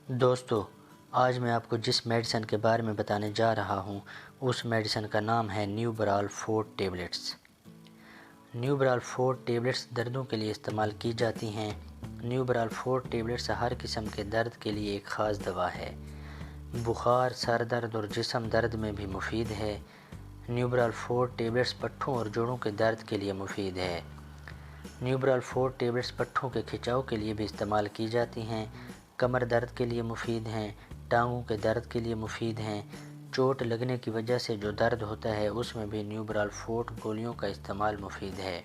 دوستو، آج میں آپ کو جس میڈیسن کے بارے میں بتانے جا رہا ہوں اس میڈیسن کا نام ہے نیوبرال 4 ٹیبلٹس۔ نیوبرال 4 ٹیبلٹس دردوں کے لیے استعمال کی جاتی ہیں۔ نیوبرال 4 ٹیبلٹس ہر قسم کے درد کے لیے ایک خاص دوا ہے۔ بخار، سر درد اور جسم درد میں بھی مفید ہے۔ نیوبرال 4 ٹیبلٹس پٹھوں اور جوڑوں کے درد کے لیے مفید ہے۔ نیوبرال 4 ٹیبلٹس پٹھوں کے کھچاؤ کے لیے بھی استعمال کی جاتی ہیں۔ کمر درد کے لیے مفید ہیں، ٹانگوں کے درد کے لیے مفید ہیں۔ چوٹ لگنے کی وجہ سے جو درد ہوتا ہے اس میں بھی نیوبرال 4 گولیوں کا استعمال مفید ہے۔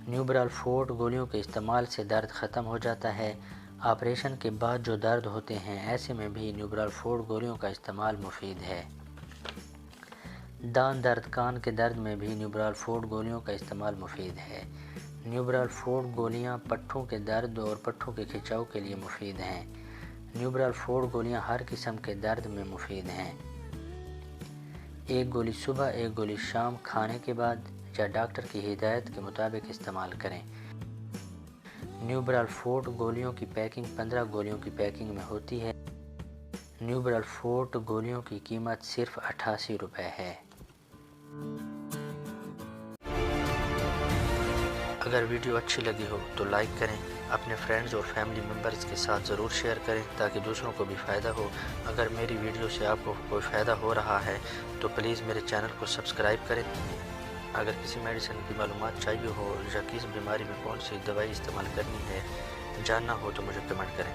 نیوبرال 4 گولیوں کے استعمال سے درد ختم ہو جاتا ہے۔ آپریشن کے بعد جو درد ہوتے ہیں ایسے میں بھی نیوبرال 4 گولیوں کا استعمال مفید ہے۔ دان درد، کان کے درد میں بھی نیوبرال 4 گولیوں کا استعمال مفید ہے۔ نیوبرال 4 گولیاں پٹھوں کے درد اور پٹھوں کے کھچاؤ کے لیے مفید ہیں۔ نیوبرال 4 گولیاں ہر قسم کے درد میں مفید ہیں۔ ایک گولی صبح، ایک گولی شام کھانے کے بعد یا ڈاکٹر کی ہدایت کے مطابق استعمال کریں۔ نیوبرال 4 گولیوں کی پیکنگ 15 گولیوں کی پیکنگ میں ہوتی ہے۔ نیوبرال 4 گولیوں کی قیمت صرف 88 روپے ہے۔ اگر ویڈیو اچھی لگی ہو تو لائک کریں، اپنے فرینڈز اور فیملی ممبرز کے ساتھ ضرور شیئر کریں تاکہ دوسروں کو بھی فائدہ ہو۔ اگر میری ویڈیو سے آپ کو کوئی فائدہ ہو رہا ہے تو پلیز میرے چینل کو سبسکرائب کریں۔ اگر کسی میڈیسن کی معلومات چاہیے ہو یا کس بیماری میں کون سی دوائی استعمال کرنی ہے جاننا ہو تو مجھے کمنٹ کریں۔